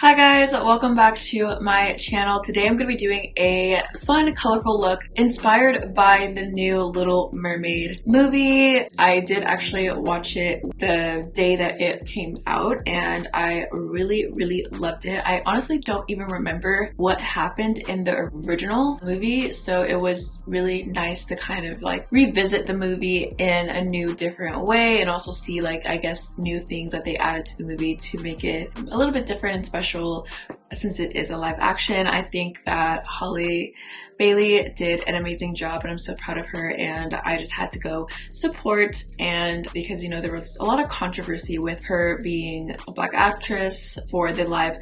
Hi guys, welcome back to my channel. Today I'm going to be doing a fun, colorful look inspired by the new Little Mermaid movie. I did actually watch it the day that it came out and I really loved it. I honestly don't even remember what happened in the original movie, so it was really nice to kind of like revisit the movie in a new, different way and also see like, I guess, new things that they added to the movie to make it a little bit different and special since it is a live action. I think that Halle Bailey did an amazing job and I'm so proud of her, and I just had to go support. And because, you know, there was a lot of controversy with her being a black actress for the live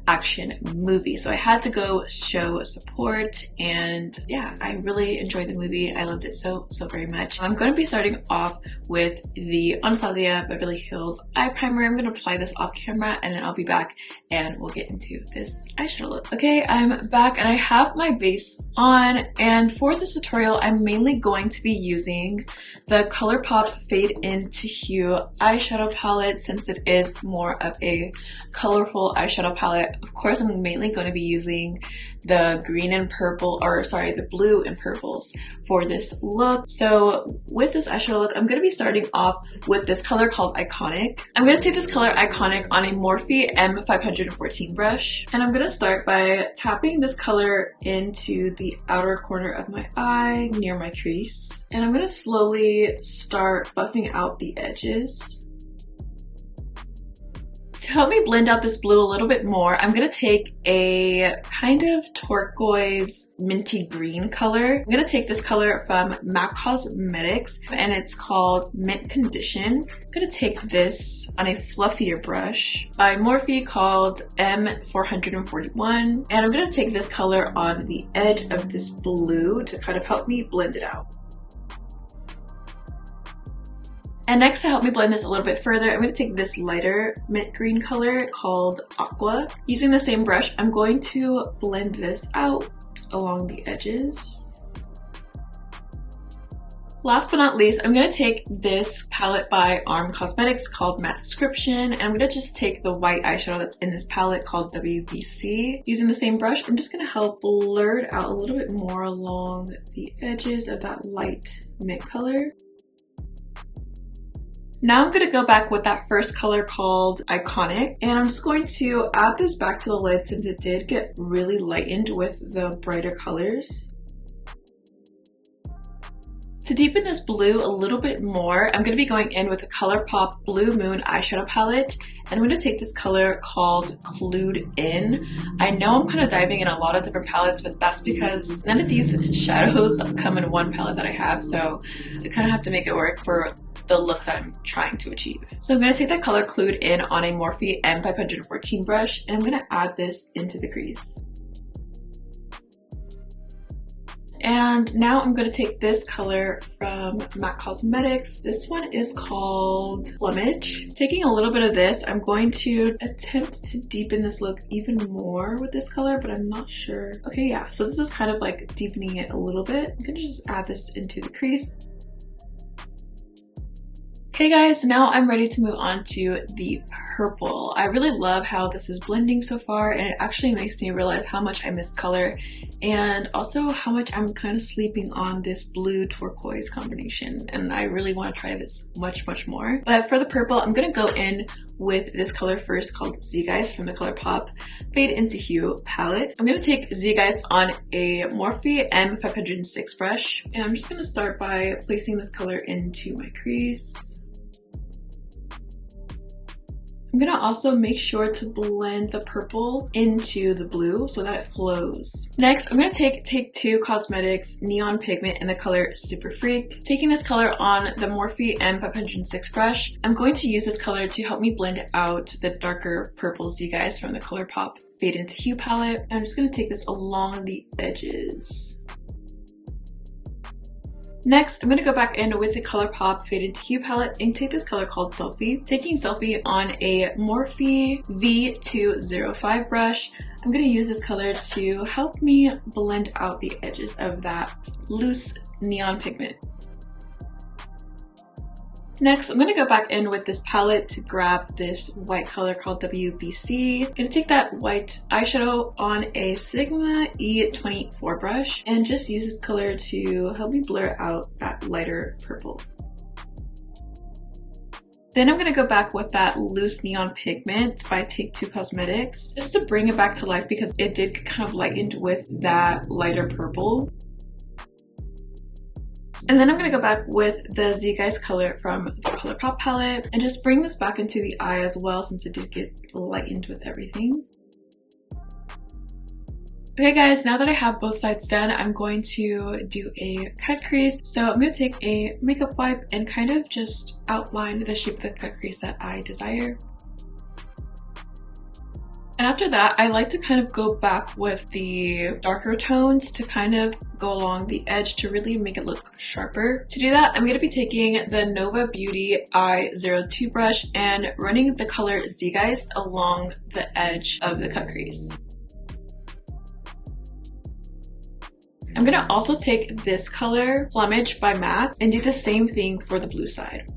action movie, so I had to go show support. And yeah, I really enjoyed the movie. I loved it so very much. I'm going to be starting off with the Anastasia Beverly Hills eye primer. I'm going to apply this off camera and then I'll be back and we'll get into this eyeshadow look. Okay, I'm back and I have my base on, and for this tutorial I'm mainly going to be using the ColourPop Fade into Hue eyeshadow palette since it is more of a colorful eyeshadow palette. Of course, I'm mainly going to be using the green and purple, or sorry, the blue and purples for this look. So with this eyeshadow look, I'm going to be starting off with this color called Iconic. I'm going to take this color Iconic on a Morphe M514 brush, and I'm going to start by tapping this color into the outer corner of my eye near my crease, and I'm going to slowly start buffing out the edges. To help me blend out this blue a little bit more, I'm going to take a kind of turquoise minty green color. I'm going to take this color from MAC Cosmetics and it's called Mint Condition. I'm going to take this on a fluffier brush by Morphe called M441, and I'm going to take this color on the edge of this blue to kind of help me blend it out. And next, to help me blend this a little bit further, I'm going to take this lighter mint green color called Aqua. Using the same brush, I'm going to blend this out along the edges. Last but not least, I'm going to take this palette by Arm Cosmetics called Mattscription, and I'm going to just take the white eyeshadow that's in this palette called w.b.c. Using the same brush, I'm just going to help blur it out a little bit more along the edges of that light mint color. Now I'm going to go back with that first color called Iconic, and I'm just going to add this back to the lid since it did get really lightened with the brighter colors. To deepen this blue a little bit more, I'm going to be going in with the ColourPop Blue Moon eyeshadow palette, and I'm going to take this color called Clued In. I know I'm kind of diving in a lot of different palettes, but that's because none of these shadows come in one palette that I have, so I kind of have to make it work for the look that I'm trying to achieve. So I'm going to take that color Clued In on a Morphe M514 brush, and I'm going to add this into the crease. And now I'm going to take this color from MAC Cosmetics. This one is called Plumage. Taking a little bit of this, I'm going to attempt to deepen this look even more with this color, but I'm not sure. Okay, yeah, so this is kind of like deepening it a little bit. I'm going to just add this into the crease. Okay guys, now I'm ready to move on to the purple. I really love how this is blending so far, and it actually makes me realize how much I missed color and also how much I'm kind of sleeping on this blue turquoise combination, and I really want to try this much more. But for the purple, I'm going to go in with this color first called Zeitgeist from the ColourPop Fade into Hue palette. I'm going to take Zeitgeist on a Morphe M506 brush, and I'm just going to start by placing this color into my crease. I'm going to also make sure to blend the purple into the blue so that it flows. Next, I'm going to take Two Cosmetics Neon Pigment in the color Super Freak. Taking this color on the Morphe M506 brush, I'm going to use this color to help me blend out the darker purple Zeitgeist from the ColourPop Fade into Hue palette. And I'm just going to take this along the edges. Next, I'm going to go back in with the ColourPop Fade into Hue palette and take this color called Selfie. Taking Selfie on a Morphe V205 brush, I'm going to use this color to help me blend out the edges of that loose neon pigment. Next, I'm going to go back in with this palette to grab this white color called w.b.c. I'm going to take that white eyeshadow on a Sigma E24 brush and just use this color to help me blur out that lighter purple. Then I'm going to go back with that loose neon pigment by Take Two Cosmetics just to bring it back to life because it did kind of lightened with that lighter purple. And then I'm going to go back with the Zeitgeist color from the ColourPop palette and just bring this back into the eye as well since it did get lightened with everything. Okay guys, now that I have both sides done, I'm going to do a cut crease. So I'm going to take a makeup wipe and kind of just outline the shape of the cut crease that I desire. And after that, I like to kind of go back with the darker tones to kind of go along the edge to really make it look sharper. To do that, I'm going to be taking the Nova Beauty I02 brush and running the color Zeitgeist along the edge of the cut crease. I'm going to also take this color, Plumage by Matte, and do the same thing for the blue side.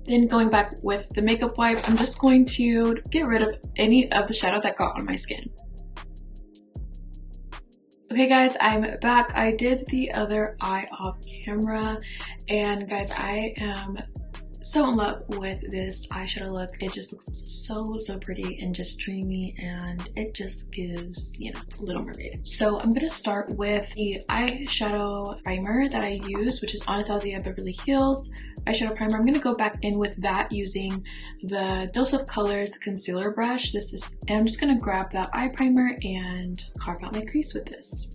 Then going back with the makeup wipe, I'm just going to get rid of any of the shadow that got on my skin. Okay guys, I'm back. I did the other eye off camera, and guys, I am so in love with this eyeshadow look. It just looks so pretty and just dreamy, and it just gives, you know, Little Mermaid. So I'm gonna start with the eyeshadow primer that I use, which is Anastasia Beverly Hills eyeshadow primer. I'm gonna go back in with that using the Dose of Colors concealer brush. And I'm just gonna grab that eye primer and carve out my crease with this.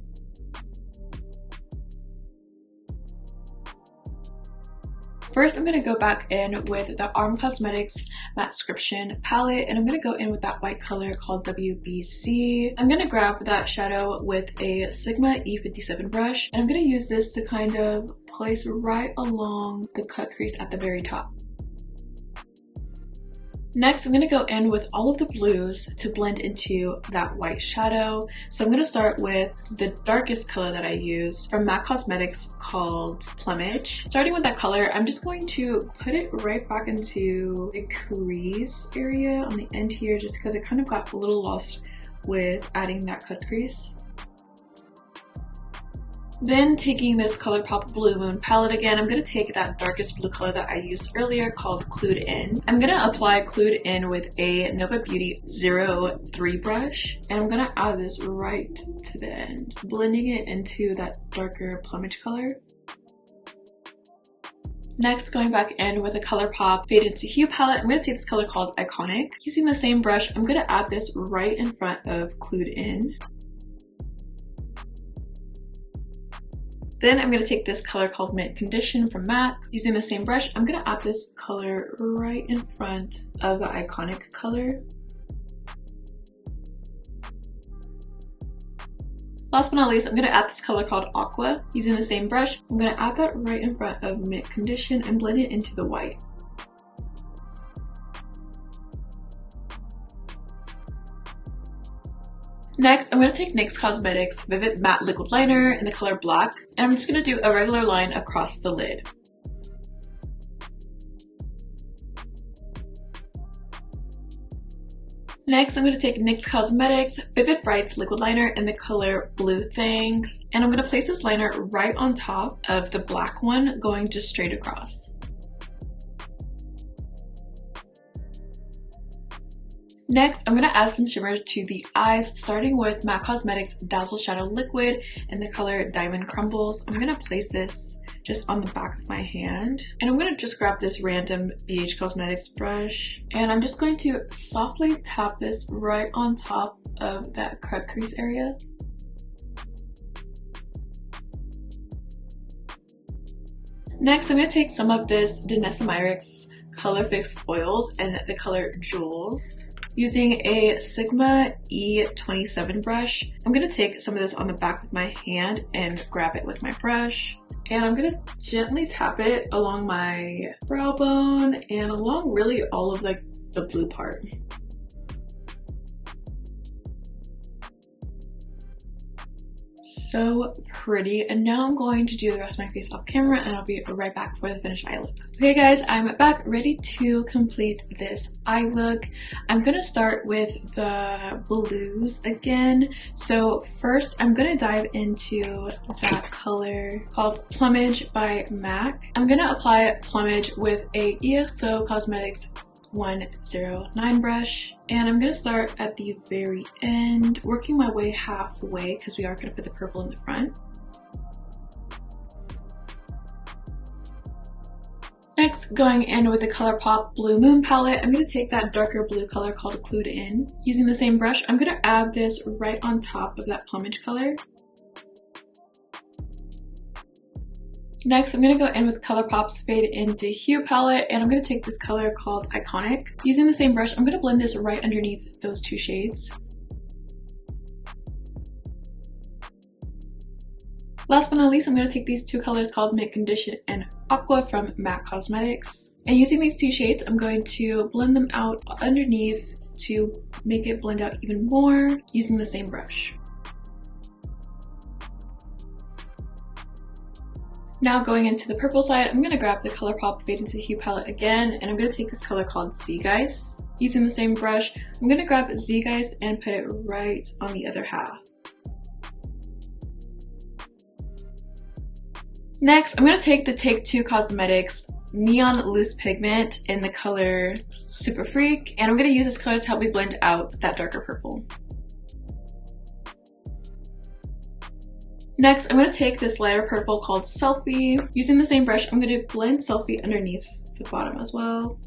First, I'm going to go back in with the Arm Cosmetics mattscription palette, and I'm going to go in with that white color called w.b.c. I'm going to grab that shadow with a Sigma E57 brush, and I'm going to use this to kind of place right along the cut crease at the very top. Next, I'm going to go in with all of the blues to blend into that white shadow. So I'm going to start with the darkest color that I used from MAC Cosmetics called Plumage. Starting with that color, I'm just going to put it right back into the crease area on the end here just because it kind of got a little lost with adding that cut crease. Then taking this ColourPop Blue Moon palette again, I'm going to take that darkest blue color that I used earlier called Clued In. I'm going to apply Clued In with a Nova Beauty 03 brush, and I'm going to add this right to the end, blending it into that darker plumage color. Next, going back in with a ColourPop Fade into Hue palette, I'm going to take this color called Iconic. Using the same brush, I'm going to add this right in front of Clued In. Then I'm going to take this color called Mint Condition from MAC. Using the same brush, I'm going to add this color right in front of the Iconic color. Last but not least, I'm going to add this color called Aqua. Using the same brush, I'm going to add that right in front of Mint Condition and blend it into the white. Next, I'm going to take NYX Cosmetics Vivid Matte Liquid Liner in the color Black, and I'm just going to do a regular line across the lid. Next, I'm going to take NYX Cosmetics Vivid Brights Liquid Liner in the color Blue Thang, and I'm going to place this liner right on top of the black one, going just straight across. Next, I'm going to add some shimmer to the eyes, starting with MAC Cosmetics dazzleshadow Liquid in the color Diamond Crumbles. I'm going to place this just on the back of my hand, and I'm going to just grab this random BH Cosmetics brush, and I'm just going to softly tap this right on top of that cut crease area. Next, I'm going to take some of this Danessa Myricks Colorfix oils in the color Jewelz. Using a Sigma E27 brush, I'm going to take some of this on the back of my hand and grab it with my brush. And I'm going to gently tap it along my brow bone and along really all of like the blue part. so pretty. And now I'm going to do the rest of my face off camera and I'll be right back for the finished eye look. Okay guys, I'm back ready to complete this eye look. I'm gonna start with the blues again. So first I'm gonna dive into that color called Plumage by MAC. I'm gonna apply Plumage with a EXO Cosmetics 109 brush, and I'm gonna start at the very end, working my way halfway because we are gonna put the purple in the front. Next, going in with the ColourPop Blue Moon palette, I'm going to take that darker blue color called Clued In. Using the same brush, I'm going to add this right on top of that plumage color. Next, I'm going to go in with ColourPop's Fade Into Hue palette, and I'm going to take this color called Iconic. Using the same brush, I'm going to blend this right underneath those two shades. Last but not least, I'm going to take these two colors called Mint Condition and Aqua from MAC Cosmetics. And using these two shades, I'm going to blend them out underneath to make it blend out even more using the same brush. Now going into the purple side, I'm going to grab the ColourPop Fade Into Hue palette again, and I'm going to take this color called Zeitgeist. Using the same brush, I'm going to grab Zeitgeist and put it right on the other half. Next, I'm going to take the Take Two Cosmetics Neon Loose Pigment in the color Super Freak, and I'm going to use this color to help me blend out that darker purple. Next, I'm going to take this lighter purple called Selfie. Using the same brush, I'm going to blend Selfie underneath the bottom as well.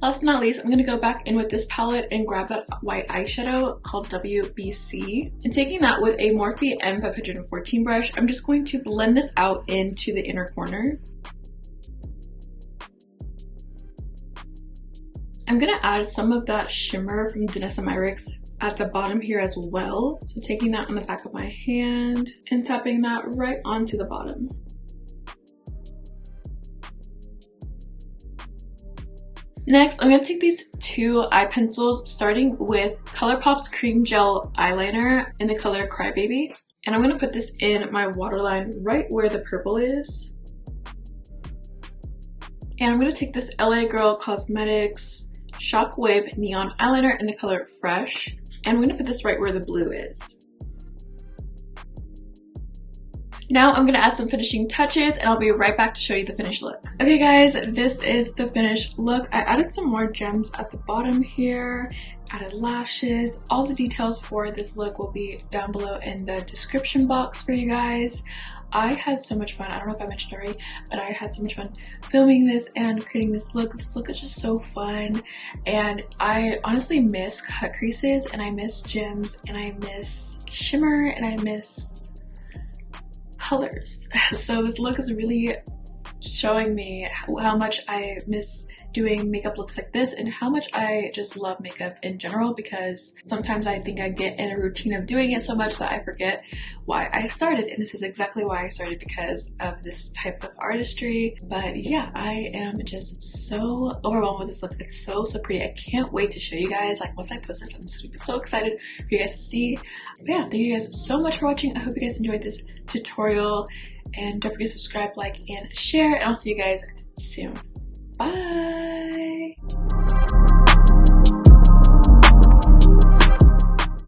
Last but not least, I'm going to go back in with this palette and grab that white eyeshadow called w.b.c. And taking that with a Morphe M514 brush, I'm just going to blend this out into the inner corner. I'm going to add some of that shimmer from Danessa Myricks at the bottom here as well. So taking that on the back of my hand and tapping that right onto the bottom. Next, I'm going to take these two eye pencils, starting with ColourPop's Cream Gel Eyeliner in the color Crybaby. And I'm going to put this in my waterline right where the purple is. And I'm going to take this LA Girl Cosmetics Shockwave Neon Eyeliner in the color Fresh. And I'm going to put this right where the blue is. Now I'm going to add some finishing touches and I'll be right back to show you the finished look. Okay guys, this is the finished look. I added some more gems at the bottom here, added lashes. All the details for this look will be down below in the description box for you guys. I had so much fun. I don't know if I mentioned already, but I had so much fun filming this and creating this look. This look is just so fun, and I honestly miss cut creases, and I miss gems, and I miss shimmer, and I miss colors. So this look is really showing me how much I miss doing makeup looks like this and how much I just love makeup in general, because sometimes I think I get in a routine of doing it so much that I forget why I started, and this is exactly why I started, because of this type of artistry. But yeah, I am just so overwhelmed with this look. It's so pretty. I can't wait to show you guys. Like, once I post this, I'm so excited for you guys to see. But yeah, thank you guys so much for watching. I hope you guys enjoyed this tutorial, and don't forget to subscribe, like, and share, and I'll see you guys soon. Bye!